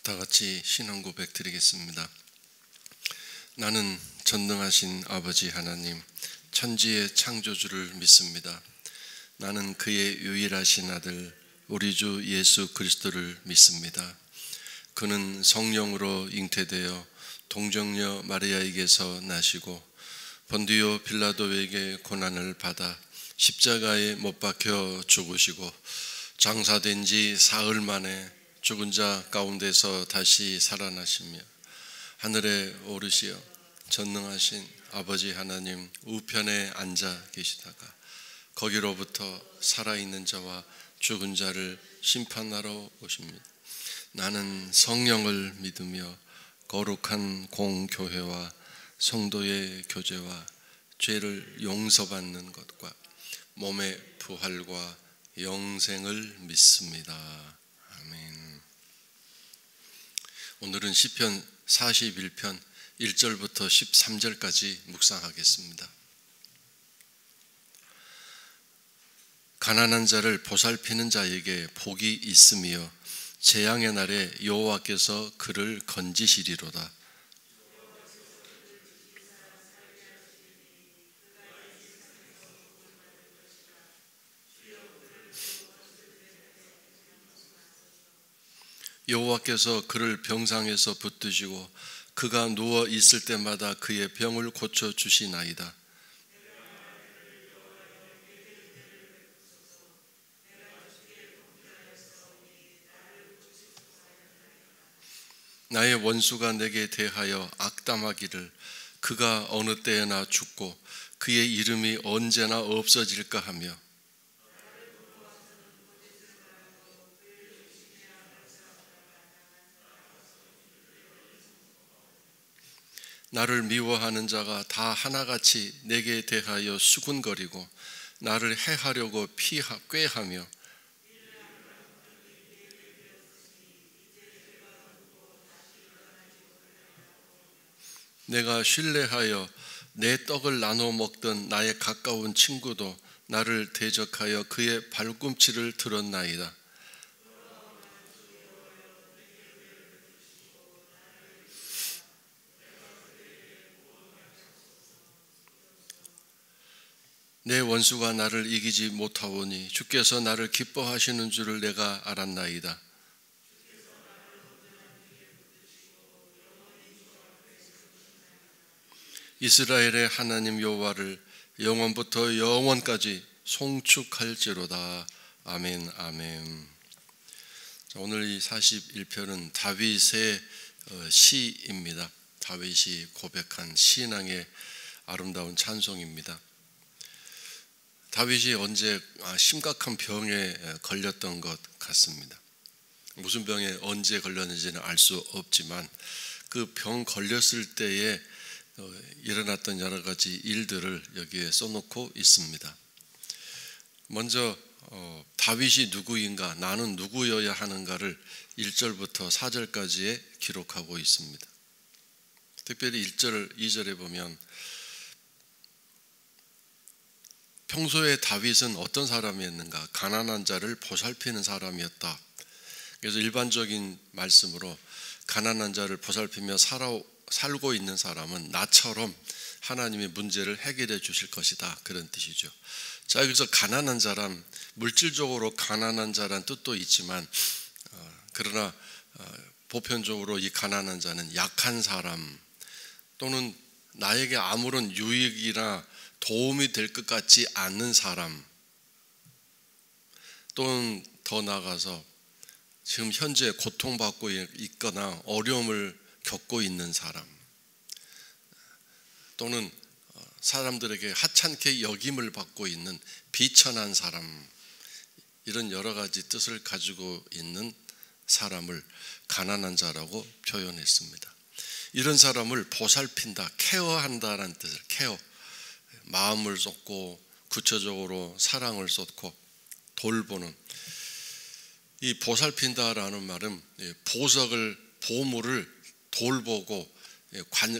다 같이 신앙 고백 드리겠습니다. 나는 전능하신 아버지 하나님, 천지의 창조주를 믿습니다. 나는 그의 유일하신 아들 우리 주 예수 그리스도를 믿습니다. 그는 성령으로 잉태되어 동정녀 마리아에게서 나시고 본디오 빌라도에게 고난을 받아 십자가에 못 박혀 죽으시고 장사된 지 사흘 만에 죽은 자 가운데서 다시 살아나시며 하늘에 오르시어 전능하신 아버지 하나님 우편에 앉아 계시다가 거기로부터 살아있는 자와 죽은 자를 심판하러 오십니다. 나는 성령을 믿으며 거룩한 공교회와 성도의 교제와 죄를 용서받는 것과 몸의 부활과 영생을 믿습니다. 아멘. 오늘은 시편 41편 1절부터 13절까지 묵상하겠습니다. 가난한 자를 보살피는 자에게 복이 있으며 재앙의 날에 여호와께서 그를 건지시리로다. 여호와께서 그를 병상에서 붙드시고 그가 누워 있을 때마다 그의 병을 고쳐 주시나이다. 나의 원수가 내게 대하여 악담하기를 그가 어느 때에나 죽고 그의 이름이 언제나 없어질까 하며 나를 미워하는 자가 다 하나같이 내게 대하여 수군거리고 나를 해하려고 꾀하며 내가 신뢰하여 내 떡을 나눠 먹던 나의 가까운 친구도 나를 대적하여 그의 발꿈치를 들었나이다. 내 원수가 나를 이기지 못하오니 주께서 나를 기뻐하시는 줄을 내가 알았나이다. 이스라엘의 하나님 여호와를 영원부터 영원까지 송축할지로다. 아멘. 아멘. 오늘 이 41편은 다윗의 시입니다. 다윗이 고백한 신앙의 아름다운 찬송입니다. 다윗이 언제 심각한 병에 걸렸던 것 같습니다. 무슨 병에 언제 걸렸는지는 알 수 없지만 그 병 걸렸을 때에 일어났던 여러 가지 일들을 여기에 써놓고 있습니다. 먼저 다윗이 누구인가, 나는 누구여야 하는가를 1절부터 4절까지에 기록하고 있습니다. 특별히 1절, 2절에 보면 평소에 다윗은 어떤 사람이었는가? 가난한 자를 보살피는 사람이었다. 그래서 일반적인 말씀으로 가난한 자를 보살피며 살고 있는 사람은 나처럼 하나님의 문제를 해결해 주실 것이다. 그런 뜻이죠. 자, 여기서 가난한 자란, 물질적으로 가난한 자란 뜻도 있지만 그러나 보편적으로 이 가난한 자는 약한 사람 또는 나에게 아무런 유익이나 도움이 될 것 같지 않는 사람, 또는 더 나아가서 지금 현재 고통받고 있거나 어려움을 겪고 있는 사람, 또는 사람들에게 하찮게 여김을 받고 있는 비천한 사람, 이런 여러 가지 뜻을 가지고 있는 사람을 가난한 자라고 표현했습니다. 이런 사람을 보살핀다, 케어한다라는 뜻을 케어, 마음을 쏟고 구체적으로 사랑을 쏟고 돌보는, 이 보살핀다라는 말은 보물을 돌보고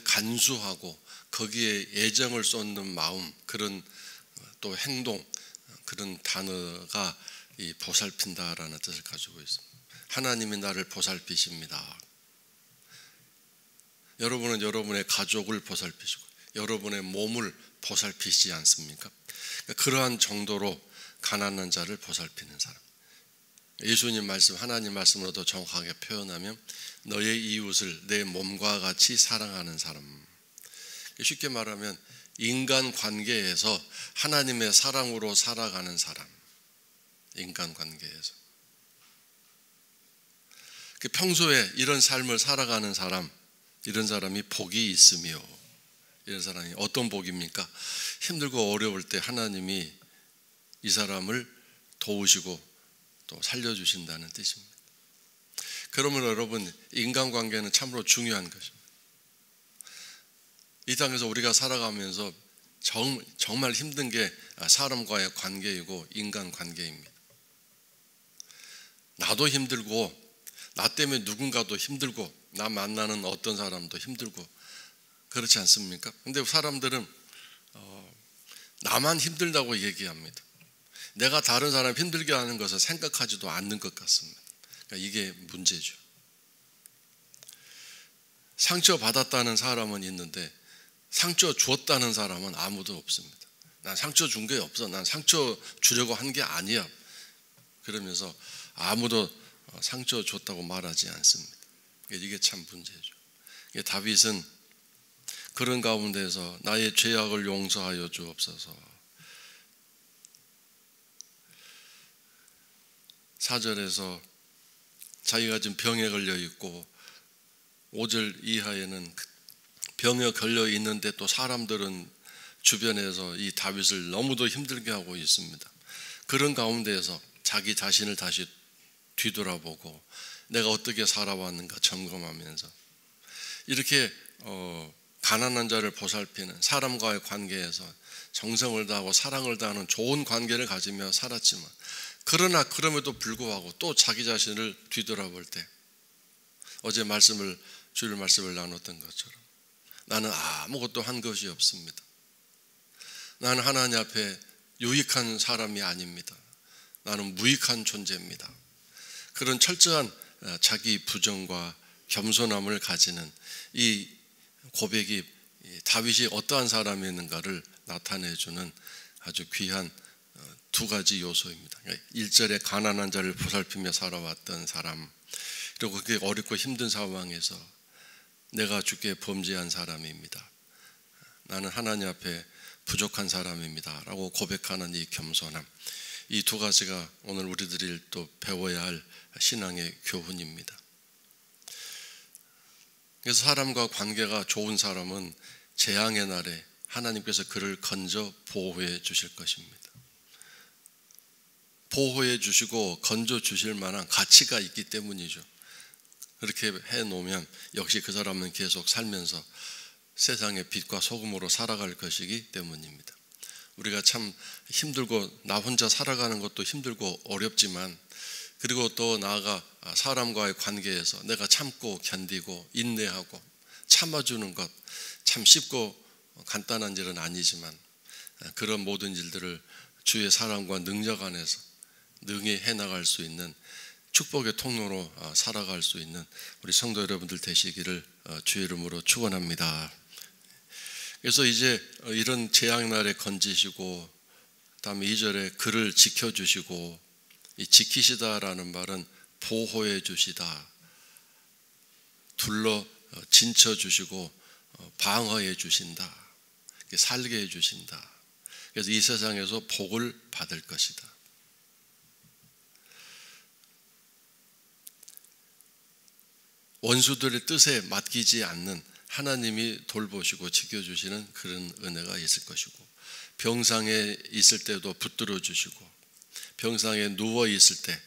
간수하고 거기에 애정을 쏟는 마음, 그런 또 행동, 그런 단어가 이 보살핀다라는 뜻을 가지고 있습니다. 하나님이 나를 보살피십니다. 여러분은 여러분의 가족을 보살피시고 여러분의 몸을 보살피시지 않습니까? 그러한 정도로 가난한 자를 보살피는 사람. 예수님 말씀, 하나님 말씀으로 더 정확하게 표현하면 너의 이웃을 내 몸과 같이 사랑하는 사람. 쉽게 말하면 인간 관계에서 하나님의 사랑으로 살아가는 사람. 인간 관계에서 평소에 이런 삶을 살아가는 사람, 이런 사람이 복이 있으며, 이런 사람이 어떤 복입니까? 힘들고 어려울 때 하나님이 이 사람을 도우시고 또 살려주신다는 뜻입니다. 그러면 여러분, 인간관계는 참으로 중요한 것입니다. 이 땅에서 우리가 살아가면서 정말 힘든 게 사람과의 관계이고 인간관계입니다. 나도 힘들고 나 때문에 누군가도 힘들고 나 만나는 어떤 사람도 힘들고 그렇지 않습니까? 근데 사람들은 나만 힘들다고 얘기합니다. 내가 다른 사람 힘들게 하는 것을 생각하지도 않는 것 같습니다. 그러니까 이게 문제죠. 상처 받았다는 사람은 있는데 상처 주었다는 사람은 아무도 없습니다. 난 상처 준 게 없어. 난 상처 주려고 한 게 아니야. 그러면서 아무도 상처 줬다고 말하지 않습니다. 이게 참 문제죠. 다윗은 그런 가운데서 나의 죄악을 용서하여 주옵소서. 4절에서 자기가 지금 병에 걸려 있고 5절 이하에는 병에 걸려 있는데 또 사람들은 주변에서 이 다윗을 너무도 힘들게 하고 있습니다. 그런 가운데에서 자기 자신을 다시 뒤돌아보고 내가 어떻게 살아왔는가 점검하면서 이렇게 가난한 자를 보살피는 사람과의 관계에서 정성을 다하고 사랑을 다하는 좋은 관계를 가지며 살았지만 그러나 그럼에도 불구하고 또 자기 자신을 뒤돌아볼 때 어제 주일 말씀을 나눴던 것처럼 나는 아무것도 한 것이 없습니다. 나는 하나님 앞에 유익한 사람이 아닙니다. 나는 무익한 존재입니다. 그런 철저한 자기 부정과 겸손함을 가지는 이 고백이 다윗이 어떠한 사람이었는가를 나타내주는 아주 귀한 두 가지 요소입니다. 1절에 가난한 자를 보살피며 살아왔던 사람, 그리고 그게 어렵고 힘든 상황에서 내가 주께 범죄한 사람입니다. 나는 하나님 앞에 부족한 사람입니다 라고 고백하는 이 겸손함, 이 두 가지가 오늘 우리들이 또 배워야 할 신앙의 교훈입니다. 그래서 사람과 관계가 좋은 사람은 재앙의 날에 하나님께서 그를 건져 보호해 주실 것입니다. 보호해 주시고 건져 주실 만한 가치가 있기 때문이죠. 그렇게 해놓으면 역시 그 사람은 계속 살면서 세상의 빛과 소금으로 살아갈 것이기 때문입니다. 우리가 참 힘들고 나 혼자 살아가는 것도 힘들고 어렵지만 그리고 또 나아가 사람과의 관계에서 내가 참고 견디고 인내하고 참아주는 것 참 쉽고 간단한 일은 아니지만 그런 모든 일들을 주의 사랑과 능력 안에서 능히 해나갈 수 있는 축복의 통로로 살아갈 수 있는 우리 성도 여러분들 되시기를 주의 이름으로 축원합니다. 그래서 이제 이런 재앙날에 건지시고 다음에 2절에 그를 지켜주시고, 이 지키시다라는 말은 보호해 주시다, 둘러 진쳐 주시고 방어해 주신다, 살게 해 주신다. 그래서 이 세상에서 복을 받을 것이다. 원수들의 뜻에 맡기지 않는 하나님이 돌보시고 지켜주시는 그런 은혜가 있을 것이고, 병상에 있을 때도 붙들어 주시고, 병상에 누워 있을 때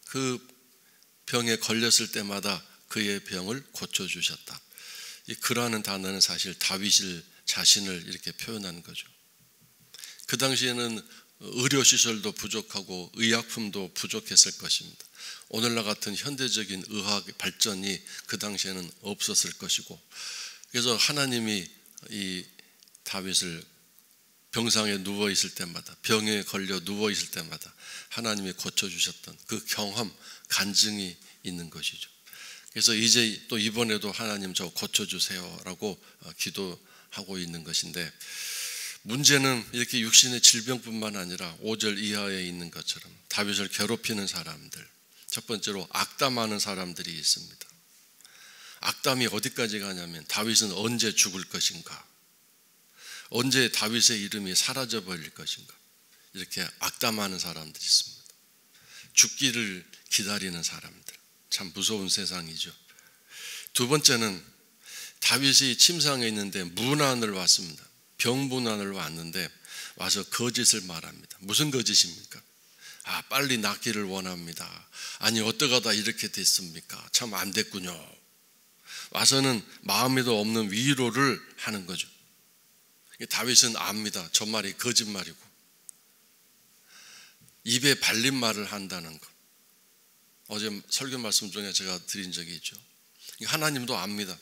그 병에 걸렸을 때마다 그의 병을 고쳐주셨다. 이 그라는 단어는 사실 다윗 자신을 이렇게 표현하는 거죠. 그 당시에는 의료시설도 부족하고 의약품도 부족했을 것입니다. 오늘날 같은 현대적인 의학 발전이 그 당시에는 없었을 것이고, 그래서 하나님이 이 다윗을 병상에 누워 있을 때마다, 병에 걸려 누워 있을 때마다 하나님이 고쳐주셨던 그 경험, 간증이 있는 것이죠. 그래서 이제 또 이번에도 하나님 저 고쳐주세요라고 기도하고 있는 것인데, 문제는 이렇게 육신의 질병뿐만 아니라 5절 이하에 있는 것처럼 다윗을 괴롭히는 사람들, 첫 번째로 악담하는 사람들이 있습니다. 악담이 어디까지 가냐면 다윗은 언제 죽을 것인가, 언제 다윗의 이름이 사라져버릴 것인가, 이렇게 악담하는 사람들이 있습니다. 죽기를 기다리는 사람들, 참 무서운 세상이죠. 두 번째는 다윗이 침상에 있는데 문안을 왔습니다. 병문안을 왔는데 와서 거짓을 말합니다. 무슨 거짓입니까? 빨리 낫기를 원합니다. 아니 어떡하다 이렇게 됐습니까? 참 안 됐군요. 와서는 마음에도 없는 위로를 하는 거죠. 다윗은 압니다. 저 말이 거짓말이고, 입에 발린 말을 한다는 것. 어제 설교 말씀 중에 제가 드린 적이 있죠. 하나님도 압니다.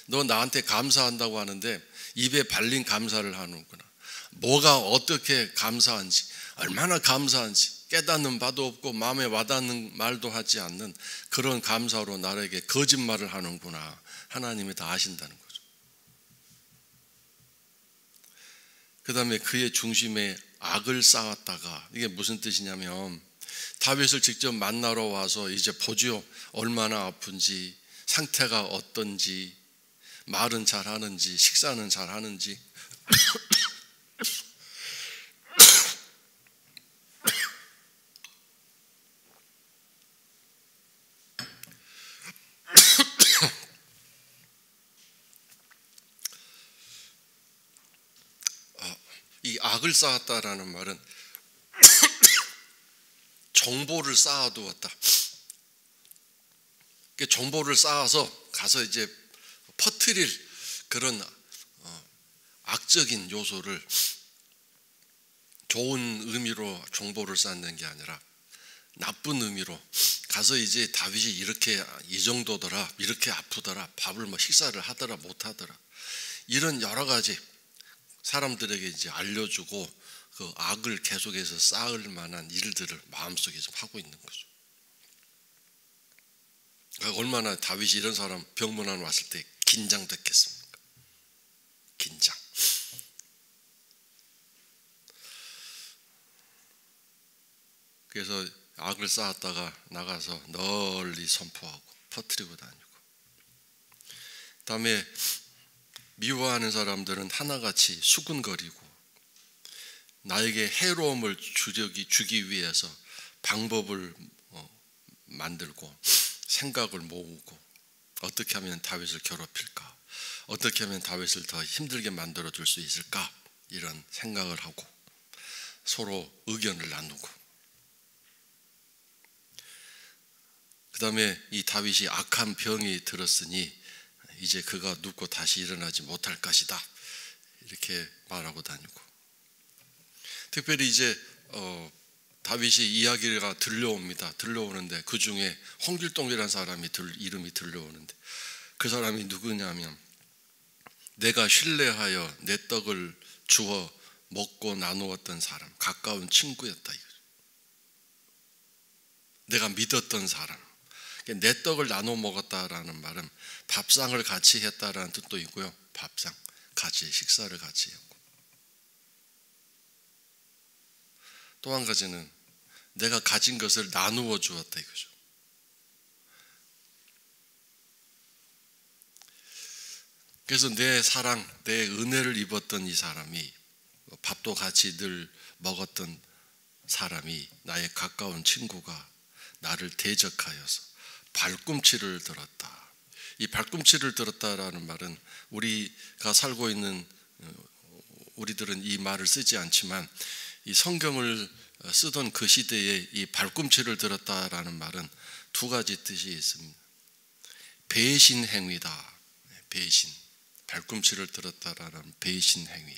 너 나한테 감사한다고 하는데 입에 발린 감사를 하는구나. 뭐가 어떻게 감사한지, 얼마나 감사한지 깨닫는 바도 없고 마음에 와닿는 말도 하지 않는 그런 감사로 나에게 거짓말을 하는구나. 하나님이 다 아신다는 거죠. 그 다음에 그의 중심에 악을 쌓았다가, 이게 무슨 뜻이냐면 다윗을 직접 만나러 와서 이제 보지요. 얼마나 아픈지, 상태가 어떤지, 말은 잘하는지, 식사는 잘하는지. 이 악을 쌓았다라는 말은 정보를 쌓아두었다. 정보를 쌓아서 가서 이제 퍼뜨릴 그런 악적인 요소를 좋은 의미로 정보를 쌓는 게 아니라 나쁜 의미로 가서 이제 다윗이 이렇게 이 정도더라, 이렇게 아프더라, 밥을 식사를 하더라 못 하더라, 이런 여러 가지 사람들에게 이제 알려주고 그 악을 계속해서 쌓을 만한 일들을 마음속에 좀 하고 있는 거죠. 그러니까 얼마나 다윗이 이런 사람 병문안 왔을 때 긴장됐겠습니까? 긴장. 그래서 악을 쌓았다가 나가서 널리 선포하고 퍼뜨리고 다니고, 그다음에 미워하는 사람들은 하나같이 수군거리고 나에게 해로움을 주기 위해서 방법을 만들고 생각을 모으고, 어떻게 하면 다윗을 괴롭힐까, 어떻게 하면 다윗을 더 힘들게 만들어 줄 수 있을까, 이런 생각을 하고 서로 의견을 나누고, 그 다음에 이 다윗이 악한 병이 들었으니 이제 그가 눕고 다시 일어나지 못할 것이다, 이렇게 말하고 다니고, 특별히 이제 다윗이 이야기가 들려옵니다. 들려오는데 그 중에 홍길동이라는 사람이 이름이 들려오는데, 그 사람이 누구냐면 내가 신뢰하여 내 떡을 주어 먹고 나누었던 사람, 가까운 친구였다 이거죠. 내가 믿었던 사람. 내 떡을 나눠 먹었다라는 말은 밥상을 같이 했다라는 뜻도 있고요. 밥상, 같이 식사를 같이 했고, 또 한 가지는 내가 가진 것을 나누어 주었다 이거죠. 그래서 내 사랑, 내 은혜를 입었던 이 사람이, 밥도 같이 늘 먹었던 사람이, 나의 가까운 친구가 나를 대적하여서 발꿈치를 들었다. 이 발꿈치를 들었다라는 말은 우리가 살고 있는 우리들은 이 말을 쓰지 않지만 이 성경을 쓰던 그 시대에 이 발꿈치를 들었다라는 말은 두 가지 뜻이 있습니다. 배신 행위다. 배신. 발꿈치를 들었다라는 배신 행위.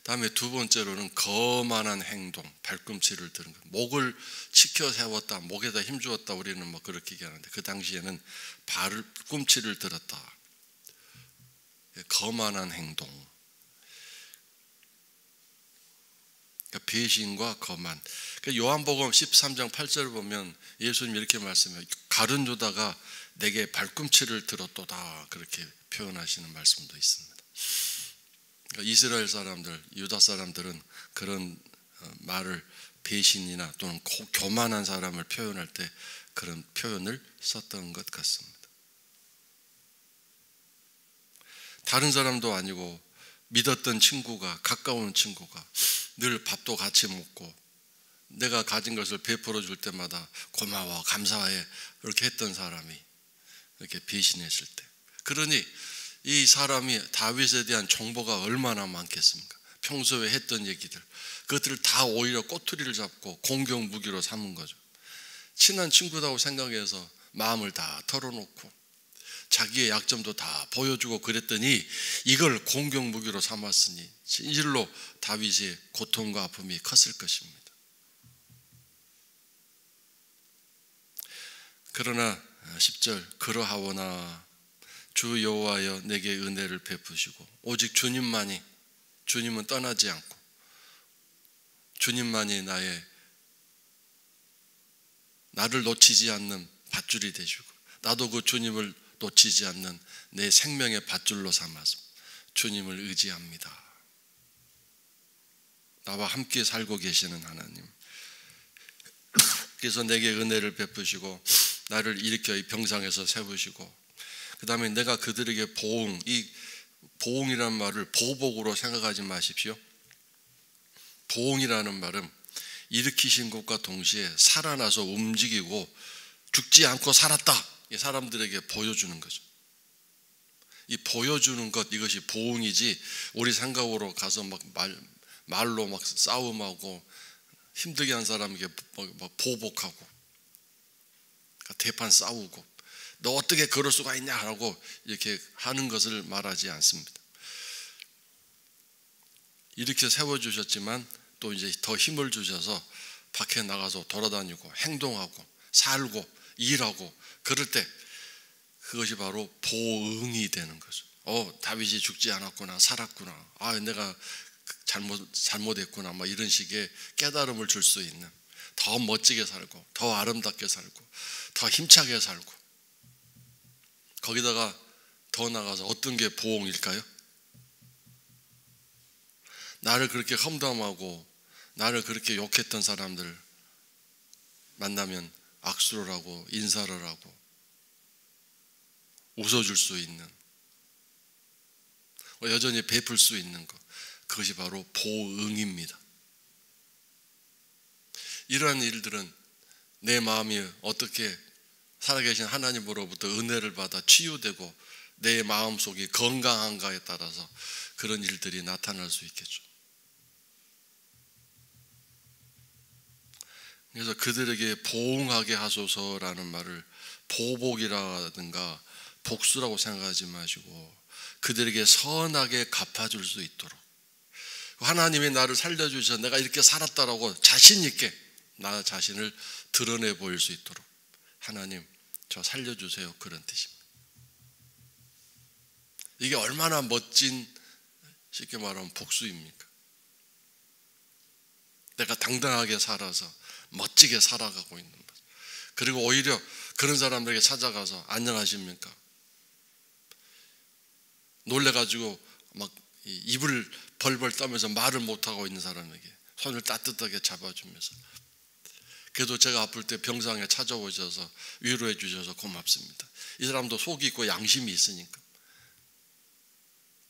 다음에 두 번째로는 거만한 행동, 발꿈치를 드는 것. 목을 치켜 세웠다, 목에다 힘주었다, 우리는 뭐 그렇게 얘기하는데 그 당시에는 발꿈치를 들었다. 거만한 행동. 그러니까 배신과 거만. 그러니까 요한복음 13장 8절을 보면 예수님 이렇게 말씀해요. 가룟 유다가 내게 발꿈치를 들었도다, 그렇게 표현하시는 말씀도 있습니다. 그러니까 이스라엘 사람들, 유다 사람들은 그런 말을 배신이나 또는 교만한 사람을 표현할 때 그런 표현을 썼던 것 같습니다. 다른 사람도 아니고 믿었던 친구가, 가까운 친구가 늘 밥도 같이 먹고 내가 가진 것을 베풀어 줄 때마다 고마워, 감사해, 이렇게 했던 사람이 이렇게 배신했을 때, 그러니 이 사람이 다윗에 대한 정보가 얼마나 많겠습니까? 평소에 했던 얘기들, 그것들을 다 오히려 꼬투리를 잡고 공격 무기로 삼은 거죠. 친한 친구라고 생각해서 마음을 다 털어놓고 자기의 약점도 다 보여주고 그랬더니 이걸 공격 무기로 삼았으니 진실로 다윗의 고통과 아픔이 컸을 것입니다. 그러나 10절, 그러하오나 주 여호와여 내게 은혜를 베푸시고, 오직 주님만이, 주님은 떠나지 않고 주님만이 나를 놓치지 않는 밧줄이 되시고, 나도 그 주님을 놓치지 않는 내 생명의 밧줄로 삼아서 주님을 의지합니다. 나와 함께 살고 계시는 하나님, 그래서 내게 은혜를 베푸시고 나를 일으켜 이 병상에서 세우시고, 그 다음에 내가 그들에게 보응, 이 보응이라는 말을 보복으로 생각하지 마십시오. 보응이라는 말은 일으키신 것과 동시에 살아나서 움직이고 죽지 않고 살았다, 이 사람들에게 보여주는 거죠. 이 보여주는 것, 이것이 보응이지 우리 생각으로 가서 막 말로 막 싸움하고 힘들게 한 사람에게 막 보복하고 대판 싸우고 너 어떻게 그럴 수가 있냐 하고 이렇게 하는 것을 말하지 않습니다. 이렇게 세워주셨지만 또 이제 더 힘을 주셔서 밖에 나가서 돌아다니고 행동하고 살고 일하고 그럴 때 그것이 바로 보응이 되는 거죠. 다윗이 죽지 않았구나, 살았구나, 내가 잘못했구나, 막 이런 식의 깨달음을 줄 수 있는, 더 멋지게 살고 더 아름답게 살고 더 힘차게 살고, 거기다가 더 나가서 어떤 게 보응일까요? 나를 그렇게 험담하고 나를 그렇게 욕했던 사람들 만나면 악수를 하고 인사를 하고 웃어줄 수 있는, 여전히 베풀 수 있는 것, 그것이 바로 보응입니다. 이러한 일들은 내 마음이 어떻게 살아계신 하나님으로부터 은혜를 받아 치유되고 내 마음속이 건강한가에 따라서 그런 일들이 나타날 수 있겠죠. 그래서 그들에게 보응하게 하소서라는 말을 보복이라든가 복수라고 생각하지 마시고 그들에게 선하게 갚아줄 수 있도록, 하나님이 나를 살려주셔서 내가 이렇게 살았다라고 자신 있게 나 자신을 드러내 보일 수 있도록, 하나님 저 살려주세요, 그런 뜻입니다. 이게 얼마나 멋진, 쉽게 말하면 복수입니까? 내가 당당하게 살아서 멋지게 살아가고 있는 것. 그리고 오히려 그런 사람들에게 찾아가서 안녕하십니까? 놀래가지고 막 입을 벌벌 떠면서 말을 못하고 있는 사람에게 손을 따뜻하게 잡아주면서, 그래도 제가 아플 때 병상에 찾아오셔서 위로해 주셔서 고맙습니다. 이 사람도 속이 있고 양심이 있으니까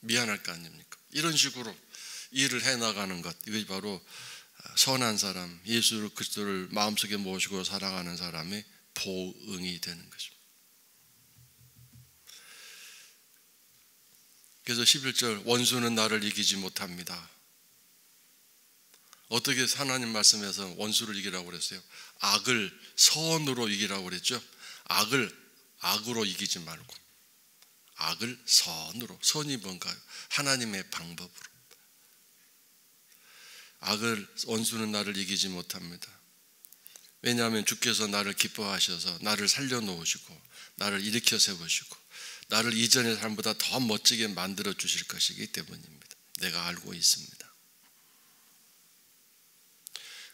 미안할 거 아닙니까? 이런 식으로 일을 해나가는 것, 이것이 바로 선한 사람, 예수 그리스도를 마음속에 모시고 살아가는 사람의 보응이 되는 것입니다. 그래서 11절, 원수는 나를 이기지 못합니다. 어떻게 하나님 말씀에서 원수를 이기라고 그랬어요? 악을 선으로 이기라고 그랬죠. 악을 악으로 이기지 말고 악을 선으로. 선이 뭔가요? 하나님의 방법으로. 원수는 나를 이기지 못합니다. 왜냐하면 주께서 나를 기뻐하셔서 나를 살려놓으시고 나를 일으켜 세우시고 나를 이전의 삶보다 더 멋지게 만들어 주실 것이기 때문입니다. 내가 알고 있습니다.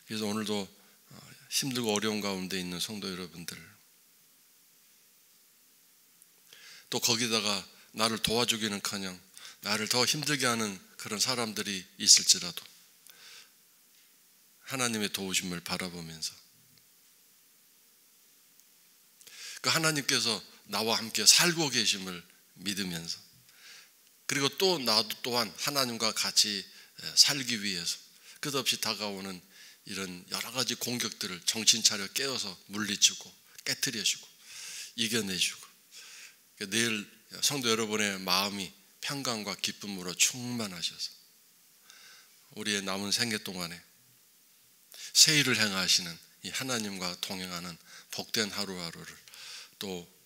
그래서 오늘도 힘들고 어려운 가운데 있는 성도 여러분들, 또 거기다가 나를 도와주기는커녕 나를 더 힘들게 하는 그런 사람들이 있을지라도 하나님의 도우심을 바라보면서 그 하나님께서 나와 함께 살고 계심을 믿으면서, 그리고 또 나도 또한 하나님과 같이 살기 위해서 끝없이 다가오는 이런 여러 가지 공격들을 정신 차려 깨어서 물리치고 깨트려주고 이겨내주고, 내일 성도 여러분의 마음이 평강과 기쁨으로 충만하셔서 우리의 남은 생애 동안에 새 일을 행하시는 이 하나님과 동행하는 복된 하루하루를 또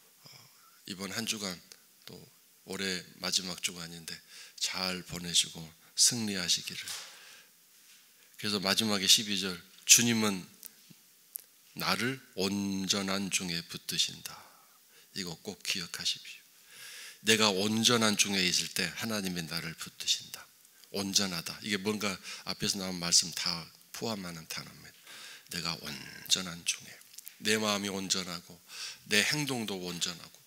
이번 한 주간 또 올해 마지막 주간인데 잘 보내시고 승리하시기를. 그래서 마지막에 12절, 주님은 나를 온전한 중에 붙드신다. 이거 꼭 기억하십시오. 내가 온전한 중에 있을 때 하나님이 나를 붙드신다. 온전하다, 이게 뭔가 앞에서 나온 말씀 다 포함하는 단어입니다. 내가 온전한 중에, 내 마음이 온전하고 내 행동도 온전하고.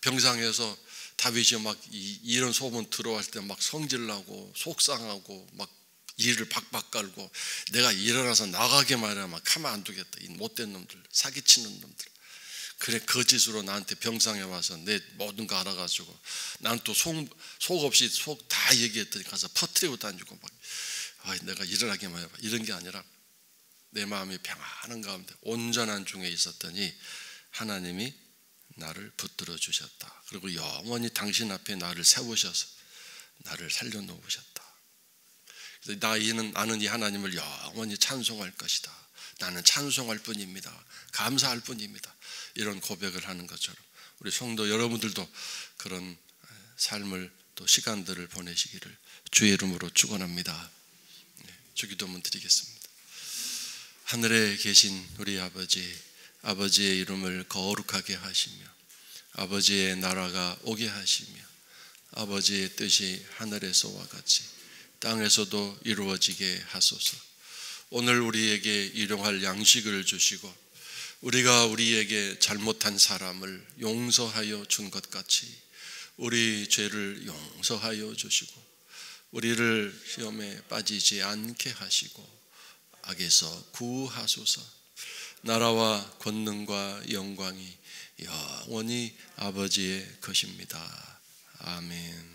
병상에서 다윗이 막 이런 소문 들어왔을 때 막 성질나고 속상하고 막 이를 박박 깔고, 내가 일어나서 나가기만 해라, 막 가만 안 두겠다, 이 못된 놈들, 사기치는 놈들. 그래 거짓으로 나한테 병상에 와서 내 모든 거 알아가지고 난 또 속 없이 속 다 얘기했더니 가서 퍼뜨리고 다니고 막 내가 일어나기만 해봐, 이런 게 아니라 내 마음이 평안한 가운데 온전한 중에 있었더니 하나님이 나를 붙들어 주셨다. 그리고 영원히 당신 앞에 나를 세우셔서 나를 살려놓으셨다. 그래서 나는 이 하나님을 영원히 찬송할 것이다. 나는 찬송할 뿐입니다. 감사할 뿐입니다. 이런 고백을 하는 것처럼 우리 성도 여러분들도 그런 삶을 또 시간들을 보내시기를 주의 이름으로 축원합니다. 주기도문 드리겠습니다. 하늘에 계신 우리 아버지, 아버지의 이름을 거룩하게 하시며 아버지의 나라가 오게 하시며 아버지의 뜻이 하늘에서와 같이 땅에서도 이루어지게 하소서. 오늘 우리에게 일용할 양식을 주시고 우리가 우리에게 잘못한 사람을 용서하여 준 것 같이 우리 죄를 용서하여 주시고 우리를 시험에 빠지지 않게 하시고 악에서 구하소서. 나라와 권능과 영광이 영원히 아버지의 것입니다. 아멘.